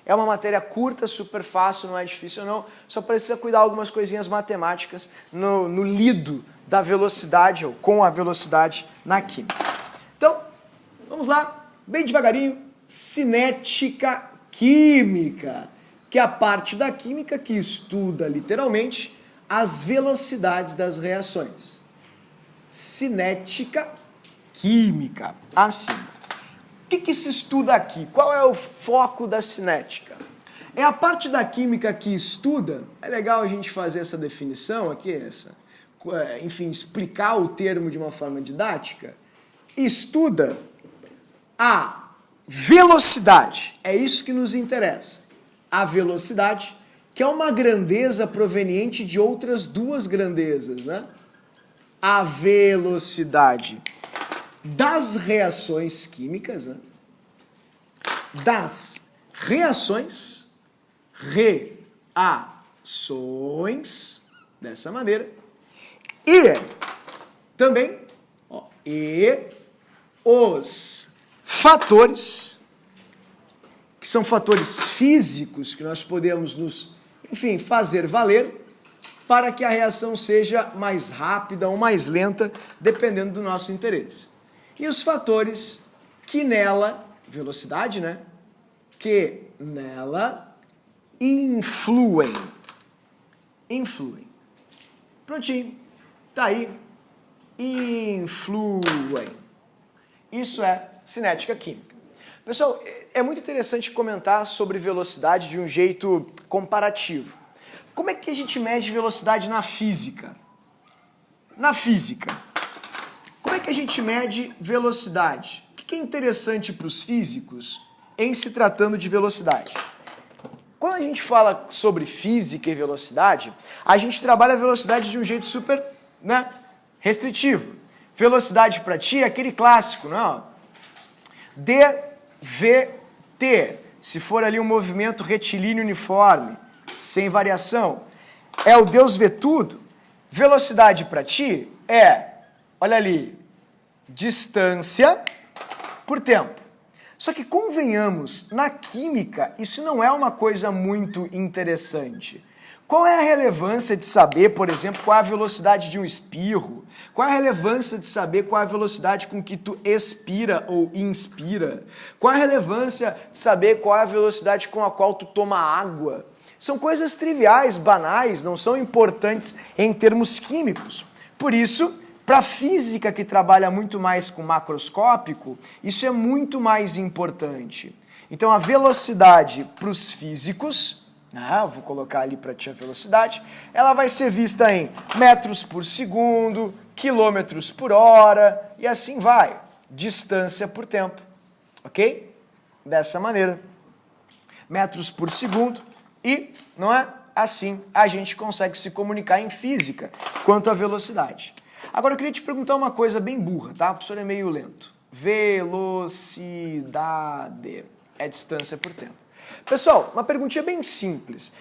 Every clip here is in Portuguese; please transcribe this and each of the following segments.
É uma matéria curta, super fácil, não é difícil não, só precisa cuidar algumas coisinhas matemáticas no lido da velocidade, ou com a velocidade na química. Então, vamos lá, bem devagarinho, cinética química, que é a parte da química que estuda, literalmente, as velocidades das reações. Cinética química, assim. O que se estuda aqui? Qual é o foco da cinética? É a parte da química que estuda, é legal a gente fazer essa definição aqui, enfim, explicar o termo de uma forma didática, estuda a velocidade, é isso que nos interessa. A velocidade, que é uma grandeza proveniente de outras duas grandezas, né? A velocidade das reações químicas, né? Das reações, dessa maneira, e também, e os fatores, que são fatores físicos que nós podemos enfim, fazer valer para que a reação seja mais rápida ou mais lenta, dependendo do nosso interesse. E os fatores que nela, velocidade, né? Que nela influem. Prontinho. Tá aí. Influem. Isso é cinética química. Pessoal, é muito interessante comentar sobre velocidade de um jeito comparativo. Como é que a gente mede velocidade na física? Na física, como é que a gente mede velocidade? O que é interessante para os físicos em se tratando de velocidade? Quando a gente fala sobre física e velocidade, a gente trabalha a velocidade de um jeito super, né, restritivo. Velocidade para ti é aquele clássico, não? dVt, se for ali um movimento retilíneo uniforme, sem variação, é o Deus vê tudo. Velocidade para ti é, olha ali, distância por tempo. Só que convenhamos, na química, isso não é uma coisa muito interessante. Qual é a relevância de saber, por exemplo, qual é a velocidade de um espirro? Qual é a relevância de saber qual é a velocidade com que tu expira ou inspira? Qual é a relevância de saber qual é a velocidade com a qual tu toma água? São coisas triviais, banais, não são importantes em termos químicos. Por isso, para a física que trabalha muito mais com macroscópico, isso é muito mais importante. Então a velocidade para os físicos, vou colocar ali para ti a velocidade, ela vai ser vista em metros por segundo, quilômetros por hora e assim vai, distância por tempo, ok? Dessa maneira, metros por segundo e, não é? Assim a gente consegue se comunicar em física quanto à velocidade. Agora eu queria te perguntar uma coisa bem burra, tá? O professor é meio lento. Velocidade é distância por tempo. Pessoal, uma perguntinha bem simples.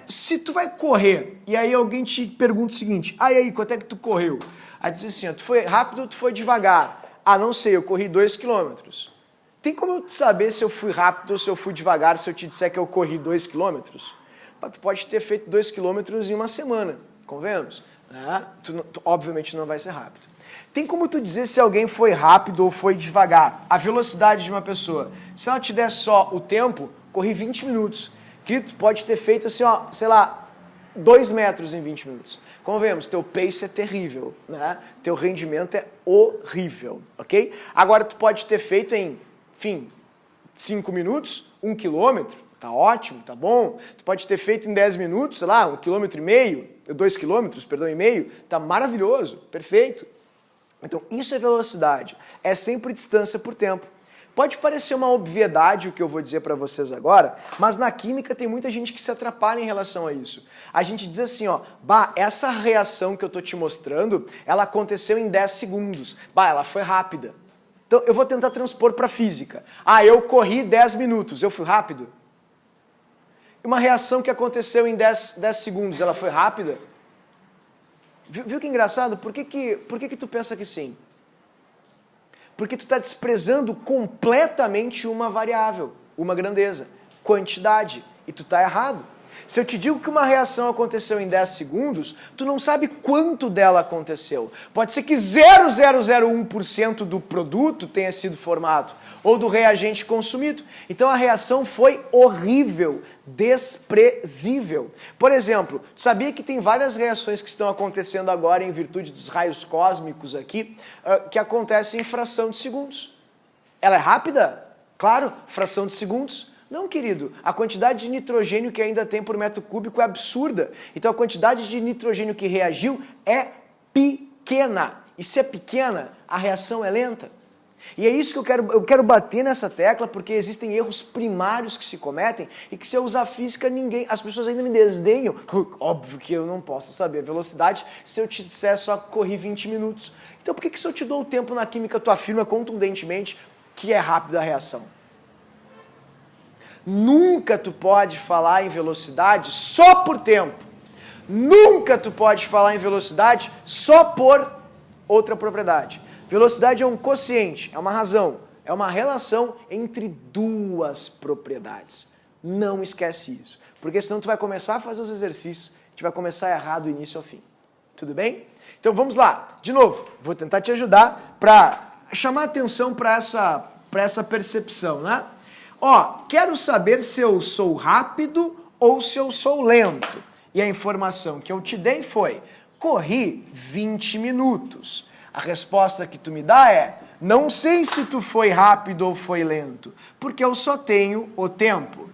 Se tu vai correr e aí alguém te pergunta o seguinte, aí, quanto é que tu correu? Aí tu diz assim, tu foi rápido ou tu foi devagar? Ah, não sei, eu corri 2 quilômetros. Tem como eu saber se eu fui rápido ou se eu fui devagar se eu te disser que eu corri 2 quilômetros? Tu pode ter feito 2 quilômetros em uma semana, convenhamos? Tu obviamente não vai ser rápido. Tem como tu dizer se alguém foi rápido ou foi devagar? A velocidade de uma pessoa. Se ela te der só o tempo, corri 20 minutos. Que tu pode ter feito assim, sei lá, 2 metros em 20 minutos. Convenhamos, teu pace é terrível, né? Teu rendimento é horrível, ok? Agora tu pode ter feito em, 5 minutos, 1 quilômetro, tá ótimo, tá bom. Tu pode ter feito em 10 minutos, sei lá, 1,5 km, 2 quilômetros, e meio, tá maravilhoso, perfeito. Então isso é velocidade, é sempre distância por tempo. Pode parecer uma obviedade o que eu vou dizer para vocês agora, mas na química tem muita gente que se atrapalha em relação a isso. A gente diz assim, essa reação que eu tô te mostrando, ela aconteceu em 10 segundos. Ela foi rápida. Então eu vou tentar transpor para física. Eu corri 10 minutos, eu fui rápido? Uma reação que aconteceu em 10 segundos, ela foi rápida? Viu que engraçado? Por que tu pensa que sim? Porque tu está desprezando completamente uma variável, uma grandeza. quantidade. E tu tá errado. Se eu te digo que uma reação aconteceu em 10 segundos, tu não sabe quanto dela aconteceu. Pode ser que 0,001% do produto tenha sido formado, ou do reagente consumido. Então a reação foi horrível, desprezível. Por exemplo, tu sabia que tem várias reações que estão acontecendo agora em virtude dos raios cósmicos aqui, que acontecem em fração de segundos. Ela é rápida? Claro, fração de segundos. Não, querido, a quantidade de nitrogênio que ainda tem por metro cúbico é absurda. Então a quantidade de nitrogênio que reagiu é pequena. E se é pequena, a reação é lenta. E é isso que eu quero bater nessa tecla, porque existem erros primários que se cometem e que se eu usar física, as pessoas ainda me desdenham. Óbvio que eu não posso saber a velocidade se eu te disser só que corri 20 minutos. Então por que se eu te dou o tempo na química, tu afirma contundentemente que é rápida a reação? Nunca tu pode falar em velocidade só por tempo. Nunca tu pode falar em velocidade só por outra propriedade. Velocidade é um quociente, é uma razão, é uma relação entre duas propriedades. Não esquece isso, porque senão tu vai começar a fazer os exercícios, a gente vai começar a errar do início ao fim. Tudo bem? Então vamos lá. De novo, vou tentar te ajudar para chamar atenção para essa percepção, né? Ó, quero saber se eu sou rápido ou se eu sou lento. E a informação que eu te dei foi, corri 20 minutos. A resposta que tu me dá é, não sei se tu foi rápido ou foi lento, porque eu só tenho o tempo.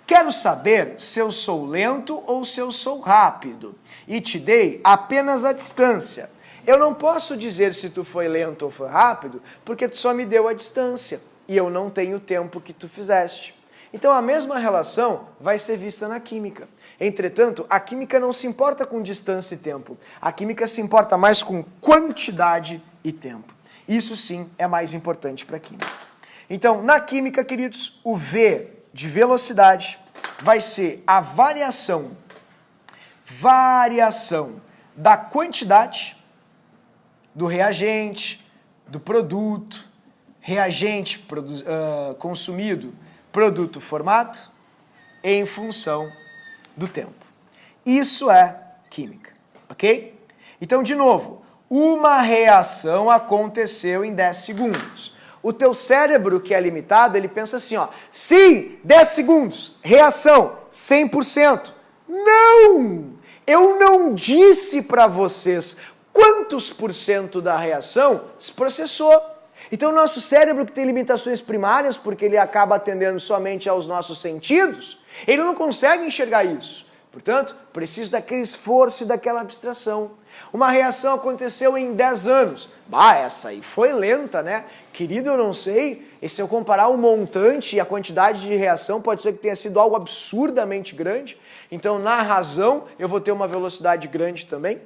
Quero saber se eu sou lento ou se eu sou rápido. E te dei apenas a distância. Eu não posso dizer se tu foi lento ou foi rápido, porque tu só me deu a distância. E eu não tenho o tempo que tu fizeste. Então a mesma relação vai ser vista na química. Entretanto, a química não se importa com distância e tempo. A química se importa mais com quantidade e tempo. Isso sim é mais importante para a química. Então, na química, queridos, o V de velocidade vai ser a variação da quantidade do reagente, do produto, reagente consumido, produto formado, em função do tempo. Isso é química, ok? Então, de novo, uma reação aconteceu em 10 segundos. O teu cérebro, que é limitado, ele pensa assim, ó, sim, 10 segundos, reação, 100%. Não! Eu não disse para vocês quantos por cento da reação se processou. Então, o nosso cérebro, que tem limitações primárias, porque ele acaba atendendo somente aos nossos sentidos, ele não consegue enxergar isso. Portanto, preciso daquele esforço e daquela abstração. Uma reação aconteceu em 10 anos. Bah, essa aí foi lenta, né? Querido, eu não sei. E se eu comparar o montante e a quantidade de reação, pode ser que tenha sido algo absurdamente grande. Então, na razão, eu vou ter uma velocidade grande também.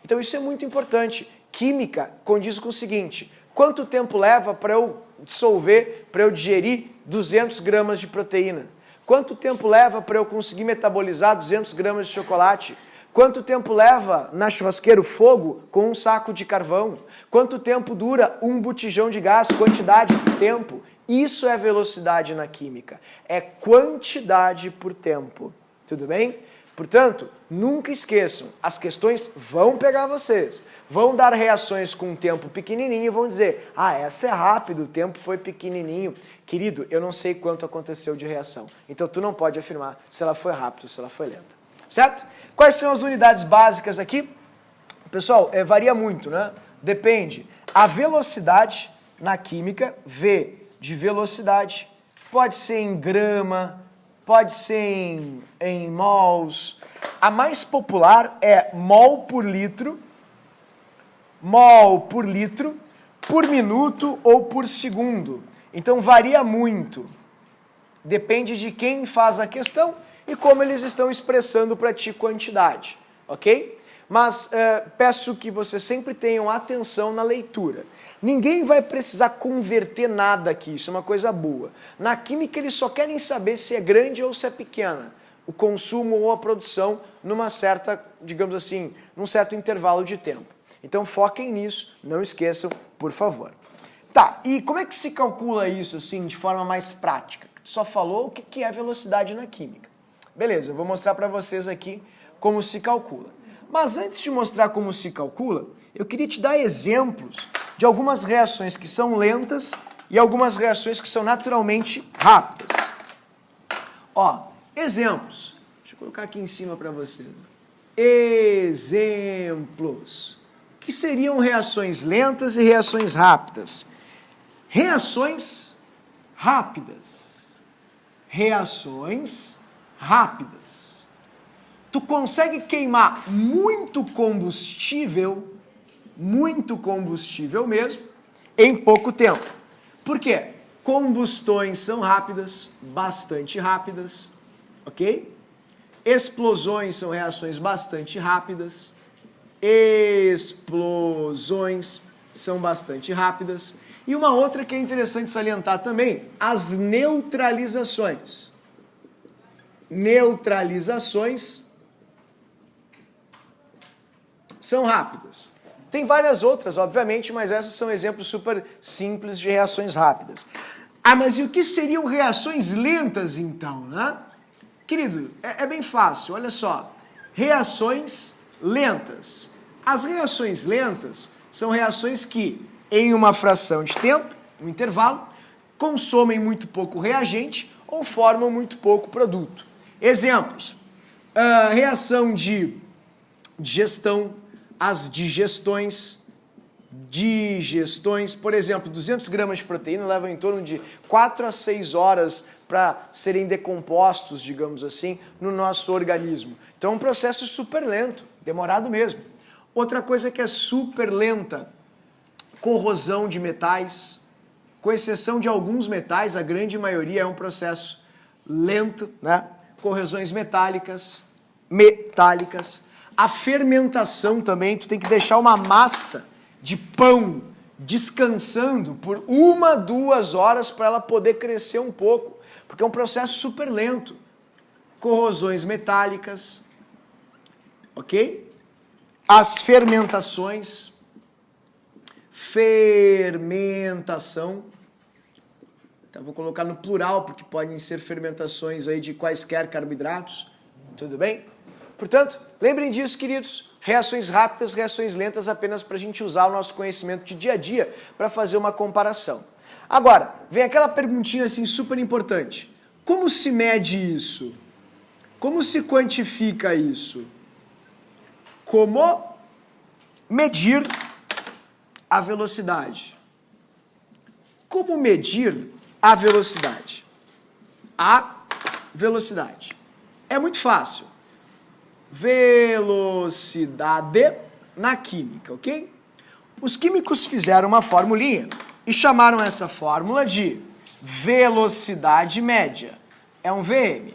Então, isso é muito importante. Química condiz com o seguinte: quanto tempo leva para eu dissolver, para eu digerir 200 gramas de proteína? Quanto tempo leva para eu conseguir metabolizar 200 gramas de chocolate? Quanto tempo leva na churrasqueira o fogo com um saco de carvão? Quanto tempo dura um botijão de gás? Quantidade, tempo. Isso é velocidade na química. É quantidade por tempo. Tudo bem? Portanto, nunca esqueçam, as questões vão pegar vocês. Vão dar reações com um tempo pequenininho e vão dizer, ah, essa é rápido, o tempo foi pequenininho. Querido, eu não sei quanto aconteceu de reação. Então, tu não pode afirmar se ela foi rápida ou se ela foi lenta. Certo? Quais são as unidades básicas aqui? Pessoal, varia muito, né? Depende. A velocidade na química, V de velocidade, pode ser em grama, pode ser em mols. A mais popular é mol por litro, por minuto ou por segundo. Então varia muito. Depende de quem faz a questão e como eles estão expressando para ti quantidade, ok? Mas peço que vocês sempre tenham atenção na leitura. Ninguém vai precisar converter nada aqui, isso é uma coisa boa. Na química eles só querem saber se é grande ou se é pequena, o consumo ou a produção numa certa, digamos assim, num certo intervalo de tempo. Então foquem nisso, não esqueçam, por favor. Tá, e como é que se calcula isso assim de forma mais prática? só falou o que é velocidade na química. Beleza, eu vou mostrar para vocês aqui como se calcula. Mas antes de mostrar como se calcula, eu queria te dar exemplos de algumas reações que são lentas e algumas reações que são naturalmente rápidas. Ó, exemplos. Deixa eu colocar aqui em cima para você. Exemplos. Que seriam reações lentas e reações rápidas? Reações rápidas. Reações rápidas. Tu consegue queimar muito combustível mesmo, em pouco tempo. Por quê? Combustões são rápidas, bastante rápidas, ok? Explosões são reações bastante rápidas. Explosões são bastante rápidas. E uma outra que é interessante salientar também, as neutralizações. Neutralizações são rápidas. Tem várias outras, obviamente, mas essas são exemplos super simples de reações rápidas. Ah, mas e o que seriam reações lentas, então, né? Querido, é bem fácil, olha só. Reações lentas. As reações lentas são reações que, em uma fração de tempo, um intervalo, consomem muito pouco reagente ou formam muito pouco produto. Exemplos. Reação de digestão, as digestões, por exemplo, 200 gramas de proteína levam em torno de 4 a 6 horas para serem decompostos, digamos assim, no nosso organismo. Então é um processo super lento, demorado mesmo. Outra coisa que é super lenta, corrosão de metais, com exceção de alguns metais, a grande maioria é um processo lento, né? Corrosões metálicas. A fermentação também, tu tem que deixar uma massa de pão descansando por 1, 2 horas para ela poder crescer um pouco, porque é um processo super lento. Corrosões metálicas, ok? As fermentações, então vou colocar no plural, porque podem ser fermentações aí de quaisquer carboidratos, tudo bem? Portanto, lembrem disso, queridos, reações rápidas, reações lentas, apenas para a gente usar o nosso conhecimento de dia a dia para fazer uma comparação. Agora, vem aquela perguntinha assim super importante. Como se mede isso? Como se quantifica isso? Como medir a velocidade? Como medir a velocidade? A velocidade. É muito fácil. Velocidade na química, ok? Os químicos fizeram uma formulinha e chamaram essa fórmula de velocidade média. É um VM.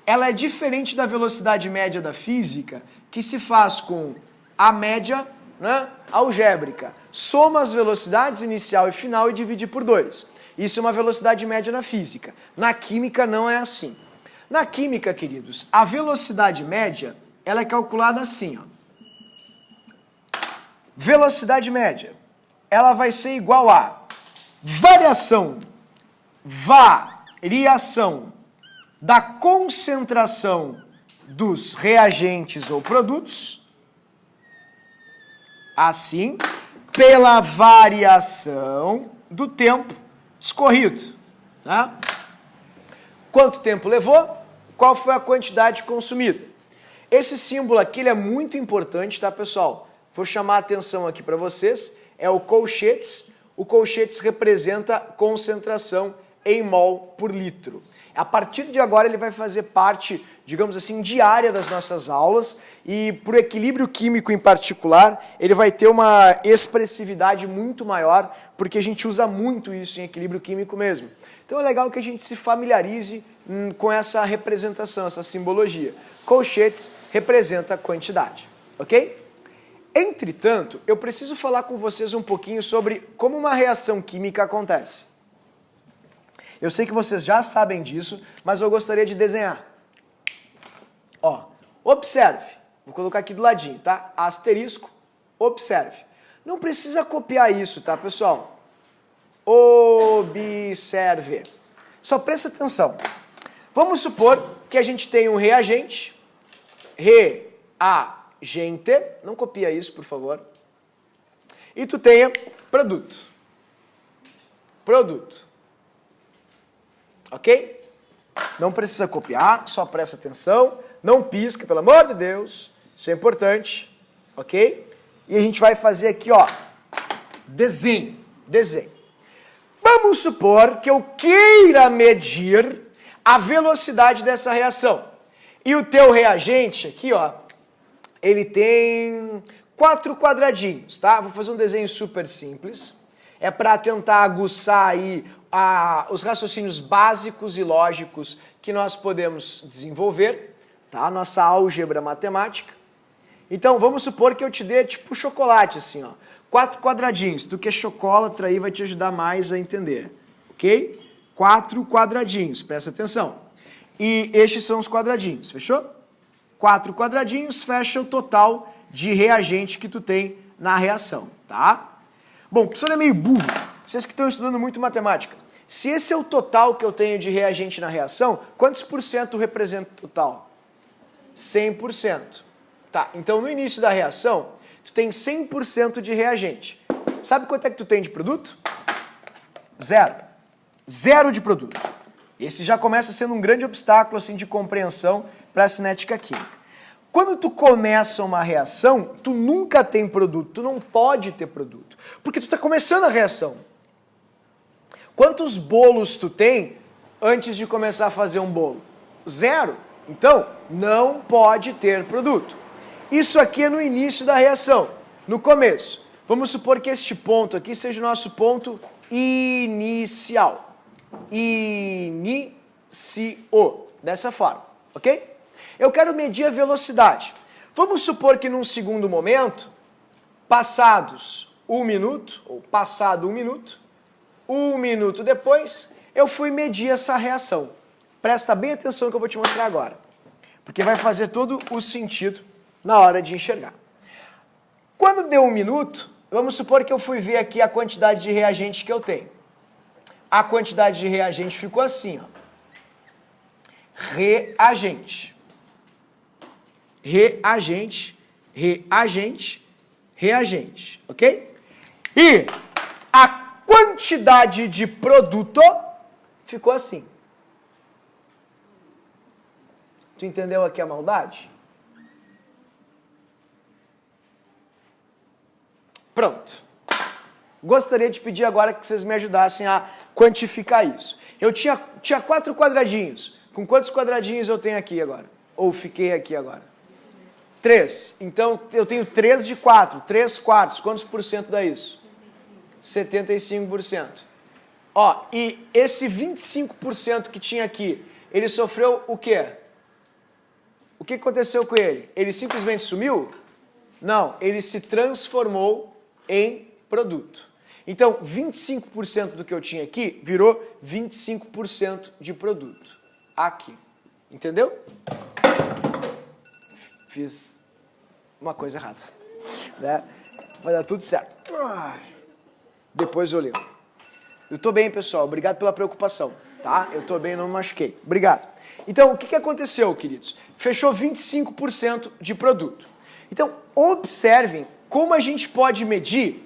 Ela é diferente da velocidade média da física, que se faz com a média, né, algébrica. Soma as velocidades inicial e final e divide por 2. Isso é uma velocidade média na física. Na química não é assim. Na química, queridos, a velocidade média ela é calculada assim, ó. Velocidade média, ela vai ser igual a variação da concentração dos reagentes ou produtos, assim, pela variação do tempo escorrido, tá? Quanto tempo levou? Qual foi a quantidade consumida? Esse símbolo aqui ele é muito importante, tá, pessoal? Vou chamar a atenção aqui para vocês. É o colchetes. O colchetes representa concentração em mol por litro. A partir de agora ele vai fazer parte, digamos assim, diária das nossas aulas e por equilíbrio químico em particular, ele vai ter uma expressividade muito maior porque a gente usa muito isso em equilíbrio químico mesmo. Então é legal que a gente se familiarize com essa representação, essa simbologia. Colchetes representa quantidade, ok? Entretanto, eu preciso falar com vocês um pouquinho sobre como uma reação química acontece. Eu sei que vocês já sabem disso, mas eu gostaria de desenhar. Ó, observe. Vou colocar aqui do ladinho, tá? Asterisco, observe. Não precisa copiar isso, tá, pessoal? Observe. Só presta atenção. Vamos supor que a gente tem um reagente, não copia isso, por favor, e tu tenha produto. Ok? Não precisa copiar, só presta atenção, não pisca, pelo amor de Deus, isso é importante, ok? E a gente vai fazer aqui, ó, desenho. Vamos supor que eu queira medir a velocidade dessa reação. E o teu reagente aqui, ó, ele tem 4 quadradinhos, tá? Vou fazer um desenho super simples. É para tentar aguçar aí os raciocínios básicos e lógicos que nós podemos desenvolver, tá? Nossa álgebra matemática. Então, vamos supor que eu te dê tipo chocolate, assim, ó. 4 quadradinhos. Tu que é chocolatra aí vai te ajudar mais a entender, ok? 4 quadradinhos, presta atenção. E estes são os quadradinhos, fechou? 4 quadradinhos fecha o total de reagente que tu tem na reação, tá? Bom, o professor é meio burro. Vocês que estão estudando muito matemática. Se esse é o total que eu tenho de reagente na reação, quantos por cento representa o total? 100%. Tá, então no início da reação, tu tem 100% de reagente. Sabe quanto é que tu tem de produto? 0. 0 de produto. Esse já começa sendo um grande obstáculo assim, de compreensão para a cinética química. Quando tu começa uma reação, tu nunca tem produto, tu não pode ter produto, porque tu está começando a reação. Quantos bolos tu tem antes de começar a fazer um bolo? 0. Então, não pode ter produto. Isso aqui é no início da reação, no começo. Vamos supor que este ponto aqui seja o nosso ponto inicial. Inicio, dessa forma, ok? Eu quero medir a velocidade. Vamos supor que num segundo momento, passados 1 minuto, ou passado 1 minuto, 1 minuto depois, eu fui medir essa reação. Presta bem atenção que eu vou te mostrar agora, porque vai fazer todo o sentido na hora de enxergar. Quando deu 1 minuto, vamos supor que eu fui ver aqui a quantidade de reagente que eu tenho. A quantidade de reagente ficou assim, ó. Reagente, ok? E a quantidade de produto ficou assim. Tu entendeu aqui a maldade? Pronto. Gostaria de pedir agora que vocês me ajudassem a quantificar isso. Eu tinha 4 quadradinhos. Com quantos quadradinhos eu tenho aqui agora? Ou fiquei aqui agora? 3. Então, eu tenho 3 de 4. 3 quartos. Quantos por cento dá isso? 75%. Ó, e esse 25% que tinha aqui, ele sofreu o quê? O que aconteceu com ele? Ele simplesmente sumiu? Não, ele se transformou em produto. Então, 25% do que eu tinha aqui virou 25% de produto. Aqui. Entendeu? Fiz uma coisa errada. Né? Vai dar tudo certo. Depois eu leio. Eu tô bem, pessoal. Obrigado pela preocupação. Tá? Eu tô bem, não me machuquei. Obrigado. Então, o que aconteceu, queridos? Fechou 25% de produto. Então, observem como a gente pode medir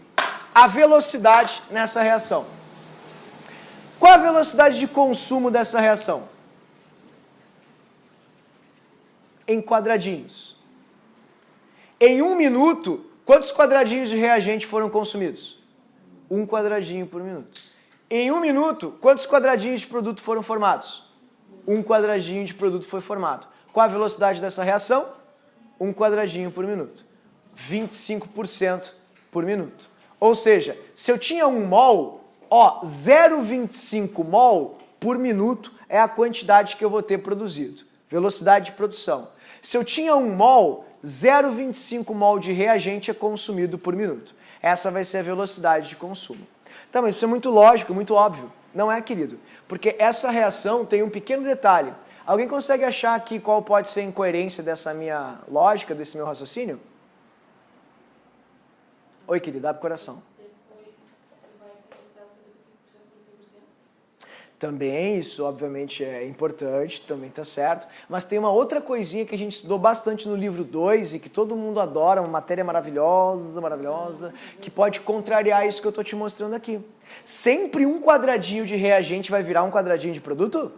a velocidade nessa reação. Qual a velocidade de consumo dessa reação? Em quadradinhos. Em 1 minuto, quantos quadradinhos de reagente foram consumidos? 1 quadradinho por minuto. Em 1 minuto, quantos quadradinhos de produto foram formados? 1 quadradinho de produto foi formado. Qual a velocidade dessa reação? 1 quadradinho por minuto. 25% por minuto. Ou seja, se eu tinha 1 mol, ó, 0,25 mol por minuto é a quantidade que eu vou ter produzido. Velocidade de produção. Se eu tinha 1 mol, 0,25 mol de reagente é consumido por minuto. Essa vai ser a velocidade de consumo. Tá, mas isso é muito lógico, muito óbvio. Não é, querido? Porque essa reação tem um pequeno detalhe. Alguém consegue achar aqui qual pode ser a incoerência dessa minha lógica, desse meu raciocínio? Oi, querido, abre o coração. Também, isso obviamente é importante, também tá certo. Mas tem uma outra coisinha que a gente estudou bastante no livro 2 e que todo mundo adora, uma matéria maravilhosa, maravilhosa, que pode contrariar isso que eu tô te mostrando aqui. Sempre um quadradinho de reagente vai virar um quadradinho de produto?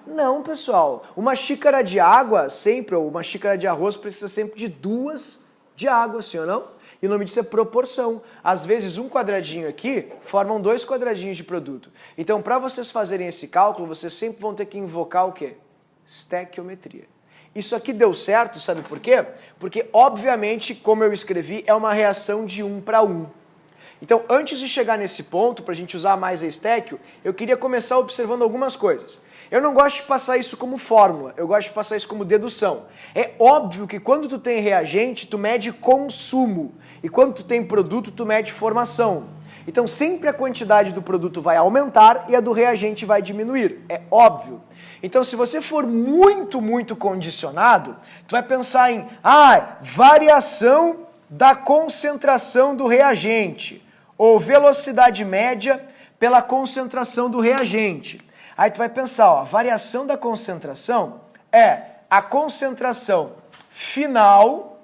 Não, pessoal. Uma xícara de água sempre, ou uma xícara de arroz precisa sempre de 2 de água, sim ou não? E o nome disso é proporção. Às vezes um quadradinho aqui formam 2 quadradinhos de produto. Então, para vocês fazerem esse cálculo, vocês sempre vão ter que invocar o quê? Estequiometria. Isso aqui deu certo, sabe por quê? Porque, obviamente, como eu escrevi, é uma reação de 1 para 1. Então, antes de chegar nesse ponto, para a gente usar mais a estéquio, eu queria começar observando algumas coisas. Eu não gosto de passar isso como fórmula, eu gosto de passar isso como dedução. É óbvio que quando tu tem reagente, tu mede consumo. E quando tu tem produto, tu mede formação. Então sempre a quantidade do produto vai aumentar e a do reagente vai diminuir. É óbvio. Então se você for muito condicionado, tu vai pensar em variação da concentração do reagente. Ou velocidade média pela concentração do reagente. Aí tu vai pensar, a variação da concentração é a concentração final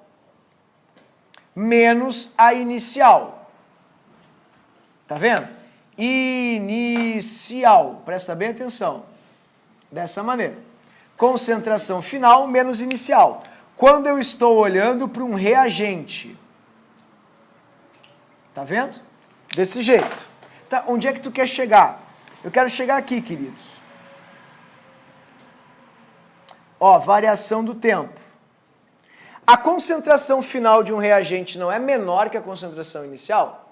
menos a inicial. Tá vendo? Inicial. Presta bem atenção. Dessa maneira. Concentração final menos inicial. Quando eu estou olhando para um reagente. Tá vendo? Desse jeito. Tá, onde é que tu quer chegar? Eu quero chegar aqui, queridos. Variação do tempo. A concentração final de um reagente não é menor que a concentração inicial?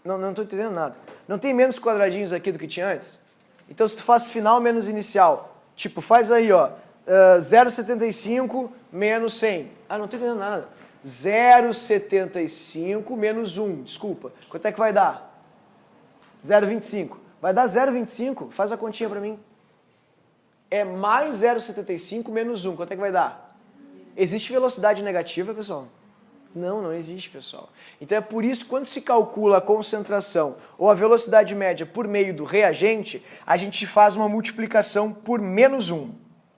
Não estou entendendo nada. Não tem menos quadradinhos aqui do que tinha antes? Então se tu faz final menos inicial, tipo, faz aí, 0,75 menos 100. Não estou entendendo nada. 0,75 menos 1, desculpa. Quanto é que vai dar? 0,25. Vai dar 0,25? Faz a continha para mim. É mais 0,75 menos 1. Quanto é que vai dar? Existe velocidade negativa, pessoal? Não existe, pessoal. Então é por isso que quando se calcula a concentração ou a velocidade média por meio do reagente, a gente faz uma multiplicação por menos 1.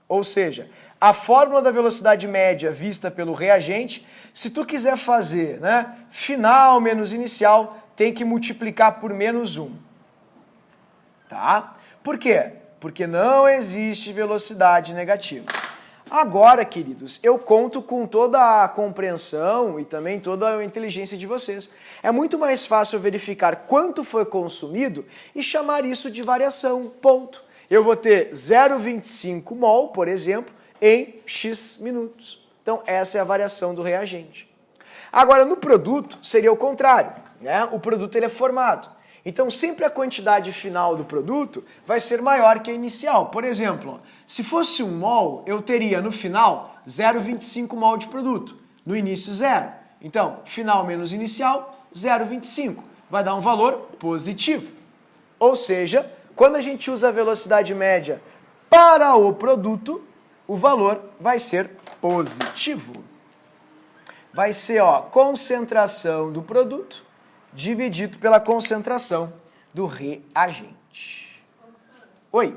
Ou seja, a fórmula da velocidade média vista pelo reagente, se tu quiser fazer, final menos inicial, tem que multiplicar por menos 1. Tá? Por quê? Porque não existe velocidade negativa. Agora, queridos, eu conto com toda a compreensão e também toda a inteligência de vocês. É muito mais fácil verificar quanto foi consumido e chamar isso de variação, ponto. Eu vou ter 0,25 mol, por exemplo, em X minutos. Então, essa é a variação do reagente. Agora, no produto, seria o contrário, O produto ele é formado. Então, sempre a quantidade final do produto vai ser maior que a inicial. Por exemplo, se fosse 1 mol, eu teria no final 0,25 mol de produto. No início, 0. Então, final menos inicial, 0,25. Vai dar um valor positivo. Ou seja, quando a gente usa a velocidade média para o produto, o valor vai ser positivo. Vai ser, concentração do produto dividido pela concentração do reagente. Oi.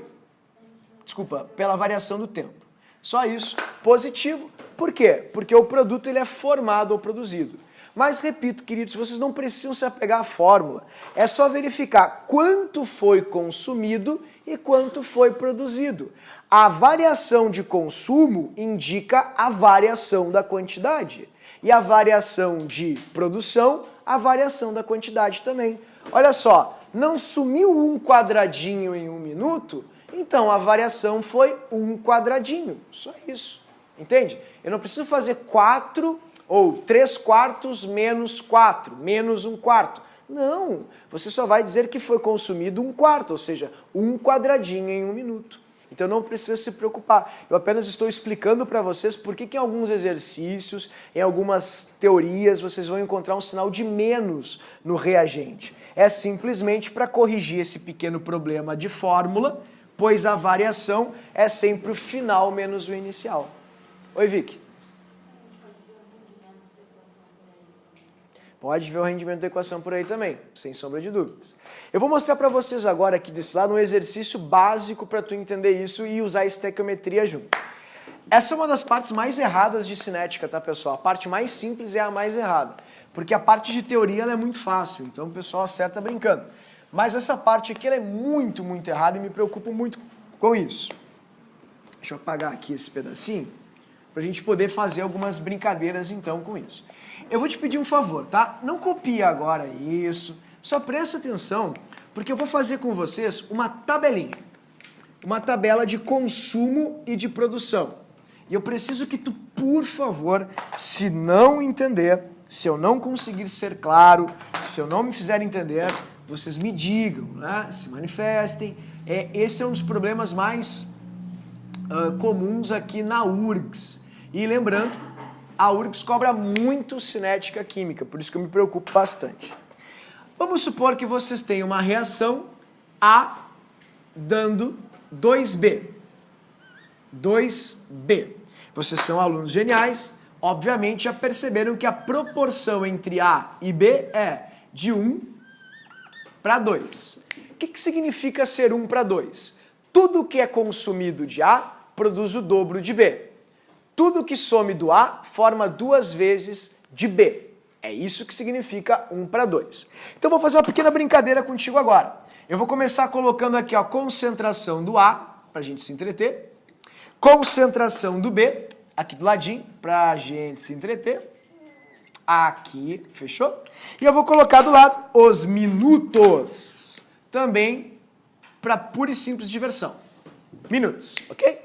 Desculpa, pela variação do tempo. Só isso, positivo. Por quê? Porque o produto ele é formado ou produzido. Mas, repito, queridos, vocês não precisam se apegar à fórmula. É só verificar quanto foi consumido e quanto foi produzido. A variação de consumo indica a variação da quantidade. E a variação de produção, a variação da quantidade também. Olha só, não sumiu um quadradinho em 1 minuto, então a variação foi 1 quadradinho. Só isso. Entende? Eu não preciso fazer 4 ou 3 quartos menos 4, menos 1 quarto. Não, você só vai dizer que foi consumido 1 quarto, ou seja, 1 quadradinho em 1 minuto. Então não precisa se preocupar. Eu apenas estou explicando para vocês por que em alguns exercícios, em algumas teorias, vocês vão encontrar um sinal de menos no reagente. É simplesmente para corrigir esse pequeno problema de fórmula, pois a variação é sempre o final menos o inicial. Oi, Vicky. Pode ver o rendimento da equação por aí também, sem sombra de dúvidas. Eu vou mostrar para vocês agora aqui desse lado um exercício básico para tu entender isso e usar a estequiometria junto. Essa é uma das partes mais erradas de cinética, tá, pessoal? A parte mais simples é a mais errada, porque a parte de teoria ela é muito fácil, então o pessoal acerta brincando. Mas essa parte aqui ela é muito, muito errada e me preocupo muito com isso. Deixa eu apagar aqui esse pedacinho, para a gente poder fazer algumas brincadeiras então com isso. Eu vou te pedir um favor, tá? Não copia agora isso, só presta atenção, porque eu vou fazer com vocês uma tabelinha. Uma tabela de consumo e de produção. E eu preciso que tu, por favor, se não entender, se eu não conseguir ser claro, se eu não me fizer entender, vocês me digam, né? Se manifestem. Esse é um dos problemas mais comuns aqui na URGS. E lembrando, a URGS cobra muito cinética química, por isso que eu me preocupo bastante. Vamos supor que vocês tenham uma reação A dando 2B. 2B. Vocês são alunos geniais, obviamente já perceberam que a proporção entre A e B é de 1 para 2. O que significa ser 1 para 2? Tudo que é consumido de A produz o dobro de B. Tudo que some do A forma 2 vezes de B. É isso que significa 1 para 2. Então vou fazer uma pequena brincadeira contigo agora. Eu vou começar colocando aqui a concentração do A, para a gente se entreter. Concentração do B, aqui do ladinho, para a gente se entreter. Aqui, fechou? E eu vou colocar do lado os minutos, também para pura e simples diversão. Minutos, ok?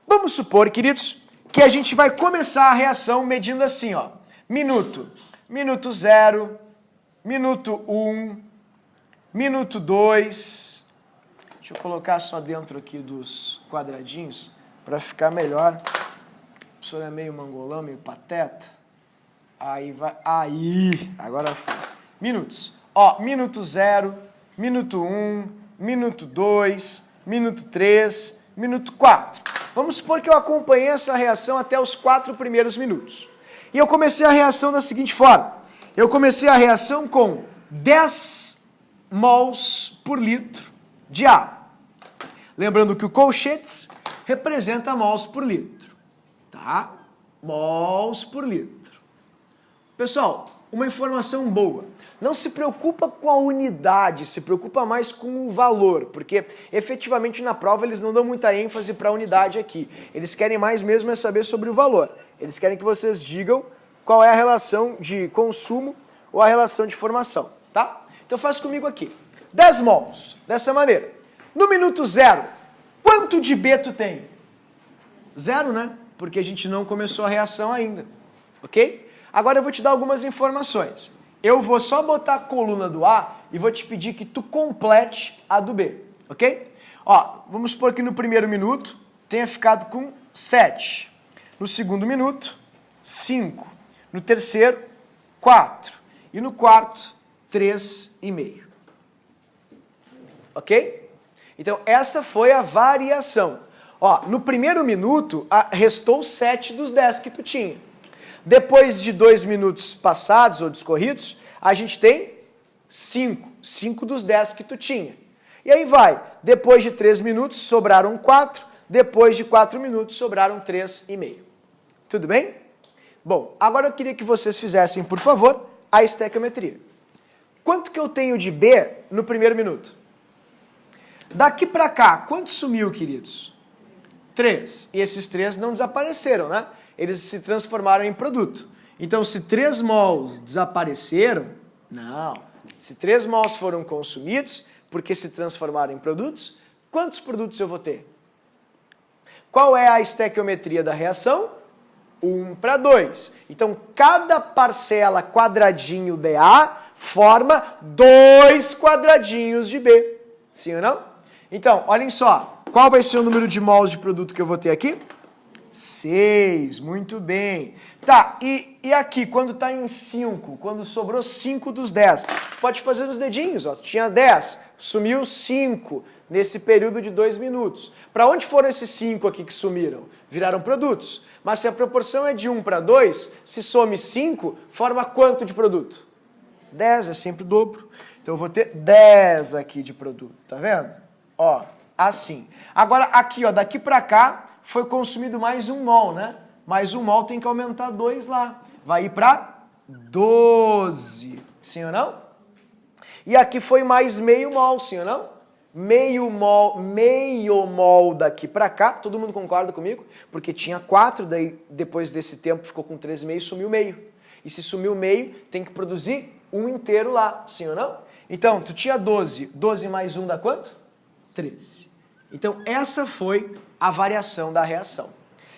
Vamos supor, queridos, que a gente vai começar a reação medindo assim, ó. Minuto 0, minuto 1, minuto 2. Deixa eu colocar só dentro aqui dos quadradinhos para ficar melhor. O professor é meio mangolão, meio pateta. Aí vai. Aí! Agora foi. Minutos. Ó, minuto 0, minuto 1, minuto 2, minuto 3, minuto 4. Vamos supor que eu acompanhei essa reação até os 4 primeiros minutos. E eu comecei a reação da seguinte forma. Eu comecei a reação com 10 mols por litro de A. Lembrando que o colchetes representa mols por litro. Tá? Mols por litro. Pessoal, uma informação boa. Não se preocupa com a unidade, se preocupa mais com o valor, porque efetivamente na prova eles não dão muita ênfase para a unidade aqui. Eles querem mais mesmo é saber sobre o valor. Eles querem que vocês digam qual é a relação de consumo ou a relação de formação, tá? Então faz comigo aqui. 10 mols, dessa maneira. No minuto 0, quanto de B tu tem? 0, né? Porque a gente não começou a reação ainda, ok? Agora eu vou te dar algumas informações. Eu vou só botar a coluna do A e vou te pedir que tu complete a do B, ok? Ó, vamos supor que no primeiro minuto tenha ficado com 7. No segundo minuto, 5. No terceiro, 4. E no quarto, 3,5. Ok? Então, essa foi a variação. Ó, no primeiro minuto, restou 7 dos 10 que tu tinha. Depois de 2 minutos passados ou discorridos, a gente tem 5. 5 dos 10 que tu tinha. E aí vai. Depois de 3 minutos, sobraram 4. Depois de 4 minutos, sobraram 3,5. Tudo bem? Bom, agora eu queria que vocês fizessem, por favor, a estequiometria. Quanto que eu tenho de B no primeiro minuto? Daqui para cá, quanto sumiu, queridos? 3. E esses 3 não desapareceram, né? Eles se transformaram em produto. Então, se 3 mols desapareceram, não. Se 3 mols foram consumidos, porque se transformaram em produtos, quantos produtos eu vou ter? Qual é a estequiometria da reação? 1 para 2. Então, cada parcela quadradinho de A forma 2 quadradinhos de B. Sim ou não? Então, olhem só. Qual vai ser o número de mols de produto que eu vou ter aqui? 6. Muito bem. Tá, e aqui, quando está em 5, quando sobrou 5 dos 10, pode fazer nos dedinhos, ó. Tinha 10, sumiu 5 nesse período de 2 minutos. Para onde foram esses 5 aqui que sumiram? Viraram produtos. Mas se a proporção é de 1 para 2, se some 5, forma quanto de produto? 10 é sempre o dobro. Então eu vou ter 10 aqui de produto, tá vendo? Ó, assim. Agora aqui, ó, daqui para cá foi consumido mais 1 mol, né? Mais 1 mol tem que aumentar 2 lá. Vai ir para 12, sim ou não? E aqui foi mais meio mol, sim ou não? Meio mol daqui para cá, todo mundo concorda comigo? Porque tinha 4, daí depois desse tempo ficou com 3,5 e sumiu meio. E se sumiu meio, tem que produzir 1 inteiro lá, sim ou não? Então, tu tinha 12, 12 mais 1 dá quanto? 13. Então, essa foi a variação da reação.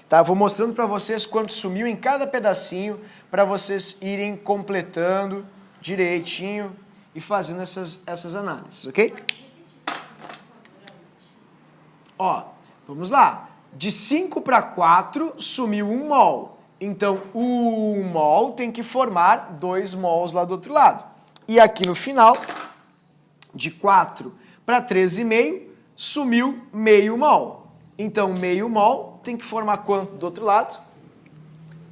Tá? Eu vou mostrando para vocês quanto sumiu em cada pedacinho, para vocês irem completando direitinho e fazendo essas análises, ok? Ó, vamos lá. De 5 para 4 sumiu 1 mol. Então, 1 mol tem que formar 2 mols lá do outro lado. E aqui no final, de 4 para 13,5, sumiu meio mol. Então, meio mol tem que formar quanto do outro lado?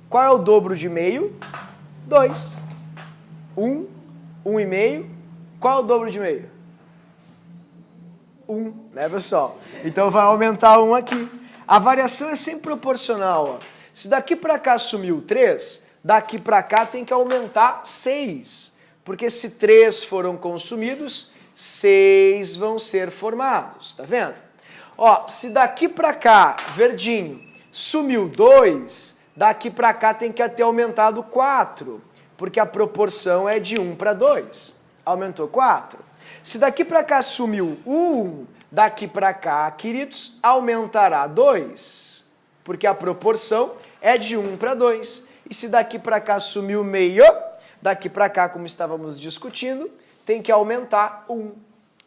Qual é o dobro de meio? 2. 1, 1,5. Qual é o dobro de meio? 1, né, pessoal? Então vai aumentar 1 aqui. A variação é sempre proporcional, ó. Se daqui para cá sumiu 3, daqui para cá tem que aumentar 6. Porque se 3 foram consumidos, 6 vão ser formados, tá vendo? Ó, se daqui para cá, verdinho, sumiu 2, daqui para cá tem que ter aumentado 4, porque a proporção é de 1 para 2. Aumentou 4. Se daqui para cá sumiu 1, daqui para cá, queridos, aumentará 2, porque a proporção é de 1 para 2. E se daqui para cá sumiu meio, daqui para cá, como estávamos discutindo, tem que aumentar 1,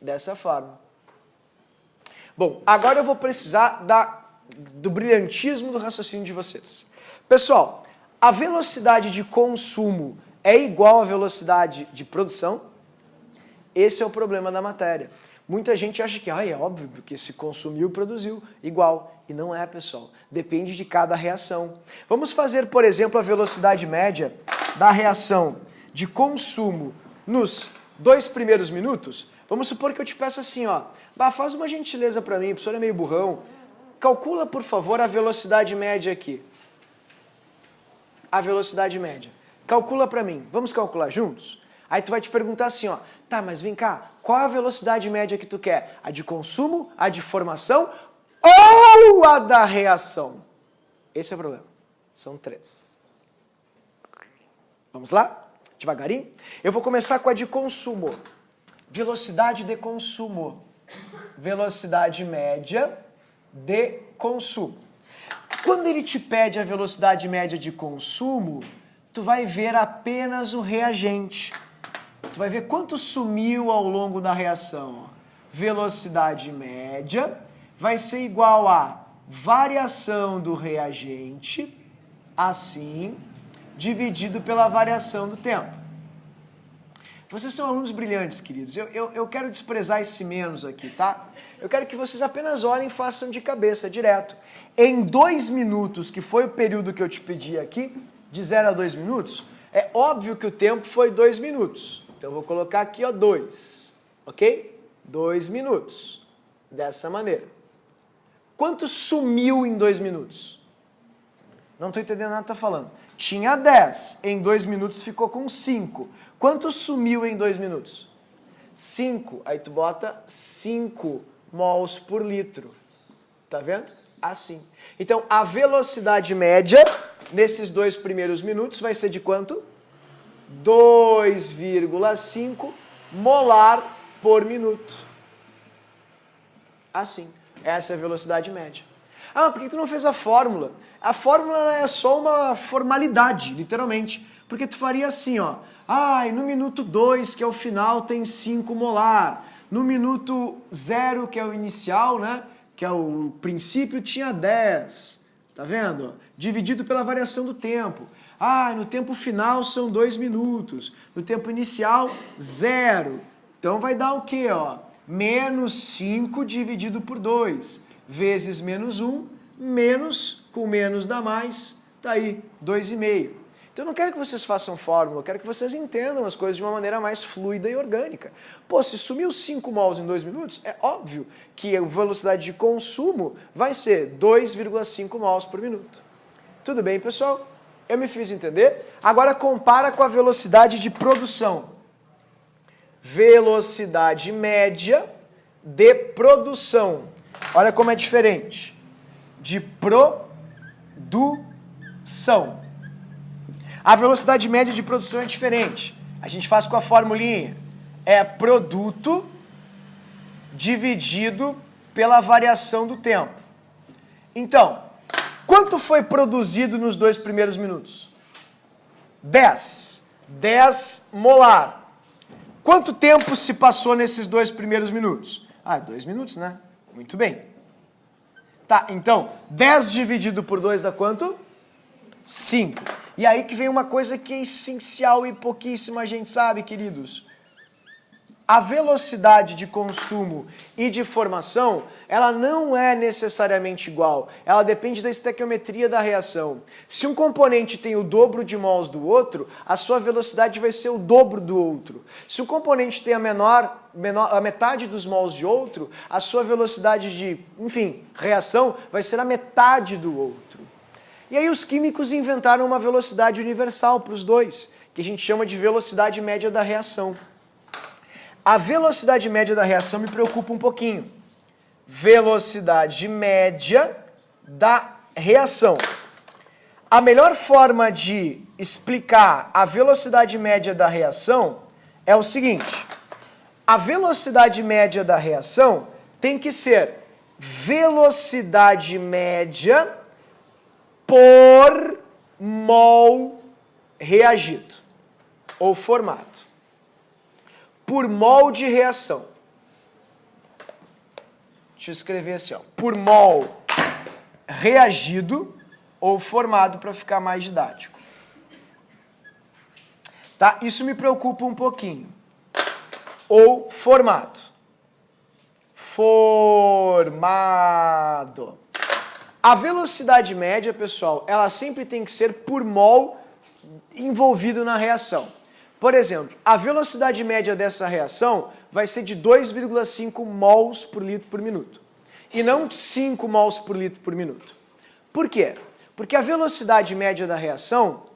dessa forma. Bom, agora eu vou precisar do brilhantismo do raciocínio de vocês. Pessoal, a velocidade de consumo é igual à velocidade de produção? Esse é o problema da matéria. Muita gente acha que é óbvio, porque se consumiu, produziu igual. E não é, pessoal. Depende de cada reação. Vamos fazer, por exemplo, a velocidade média da reação de consumo nos 2 primeiros minutos. Vamos supor que eu te peço assim, ó. Faz uma gentileza para mim, o professor é meio burrão. Calcula, por favor, a velocidade média aqui. A velocidade média. Calcula para mim. Vamos calcular juntos? Aí tu vai te perguntar assim, ó. Tá, mas vem cá. Qual a velocidade média que tu quer? A de consumo, a de formação ou a da reação? Esse é o problema. São 3. Vamos lá? Devagarinho? Eu vou começar com a de consumo. Velocidade de consumo. Velocidade média de consumo. Quando ele te pede a velocidade média de consumo, tu vai ver apenas o reagente. Tu vai ver quanto sumiu ao longo da reação. Velocidade média vai ser igual a variação do reagente, assim, dividido pela variação do tempo. Vocês são alunos brilhantes, queridos. Eu quero desprezar esse menos aqui, tá? Eu quero que vocês apenas olhem e façam de cabeça, direto. Em 2 minutos, que foi o período que eu te pedi aqui, de 0 a 2 minutos, é óbvio que o tempo foi 2 minutos. Então eu vou colocar aqui, ó, 2, ok? 2 minutos, dessa maneira. Quanto sumiu em 2 minutos? Não estou entendendo nada que tá falando. Tinha 10, em 2 minutos ficou com 5. Quanto sumiu em 2 minutos? 5. Aí tu bota 5 mols por litro. Tá vendo? Assim. Então, a velocidade média nesses 2 primeiros minutos vai ser de quanto? 2,5 molar por minuto. Assim. Essa é a velocidade média. Ah, por que tu não fez a fórmula? A fórmula é só uma formalidade, literalmente. Porque tu faria assim, ó. No minuto 2, que é o final, tem 5 molar. No minuto 0, que é o inicial, né? Que é o princípio, tinha 10. Tá vendo? Dividido pela variação do tempo. No tempo final são 2 minutos. No tempo inicial, 0. Então vai dar o quê, ó? Menos 5 dividido por 2. Vezes menos 1, menos com menos dá mais. Tá aí, 2,5. Então eu não quero que vocês façam fórmula, eu quero que vocês entendam as coisas de uma maneira mais fluida e orgânica. Pô, se sumiu 5 mols em 2 minutos, é óbvio que a velocidade de consumo vai ser 2,5 mols por minuto. Tudo bem, pessoal? Eu me fiz entender? Agora compara com a velocidade de produção. Velocidade média de produção. Olha como é diferente. De produção. A velocidade média de produção é diferente. A gente faz com a formulinha. É produto dividido pela variação do tempo. Então, quanto foi produzido nos 2 primeiros minutos? 10. 10 molar. Quanto tempo se passou nesses 2 primeiros minutos? 2 minutos, né? Muito bem. Tá, então, 10 dividido por 2 dá quanto? 5. E aí que vem uma coisa que é essencial e pouquíssima gente sabe, queridos. A velocidade de consumo e de formação, ela não é necessariamente igual. Ela depende da estequiometria da reação. Se um componente tem o dobro de mols do outro, a sua velocidade vai ser o dobro do outro. Se o componente tem a metade dos mols de outro, a sua velocidade de, reação vai ser a metade do outro. E aí os químicos inventaram uma velocidade universal para os dois, que a gente chama de velocidade média da reação. A velocidade média da reação me preocupa um pouquinho. Velocidade média da reação. A melhor forma de explicar a velocidade média da reação é o seguinte. A velocidade média da reação tem que ser velocidade média por mol reagido ou formado. Por mol de reação. Deixa eu escrever assim, ó. Por mol reagido ou formado para ficar mais didático. Tá? Isso me preocupa um pouquinho. Ou formado. Formado. A velocidade média, pessoal, ela sempre tem que ser por mol envolvido na reação. Por exemplo, a velocidade média dessa reação vai ser de 2,5 mols por litro por minuto. E não 5 mols por litro por minuto. Por quê? Porque a velocidade média da reação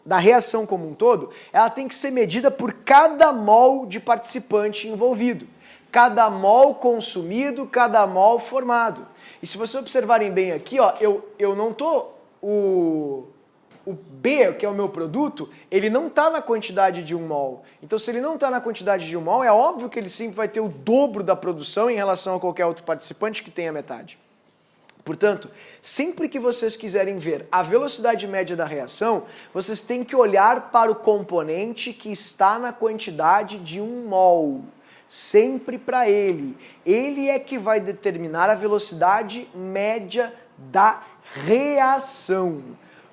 como um todo, ela tem que ser medida por cada mol de participante envolvido. Cada mol consumido, cada mol formado. E se vocês observarem bem aqui, ó, eu não tô... O B, que é o meu produto, ele não está na quantidade de 1 mol. Então, se ele não está na quantidade de 1 mol, é óbvio que ele sempre vai ter o dobro da produção em relação a qualquer outro participante que tenha metade. Portanto, sempre que vocês quiserem ver a velocidade média da reação, vocês têm que olhar para o componente que está na quantidade de 1 mol. Sempre para ele. Ele é que vai determinar a velocidade média da reação.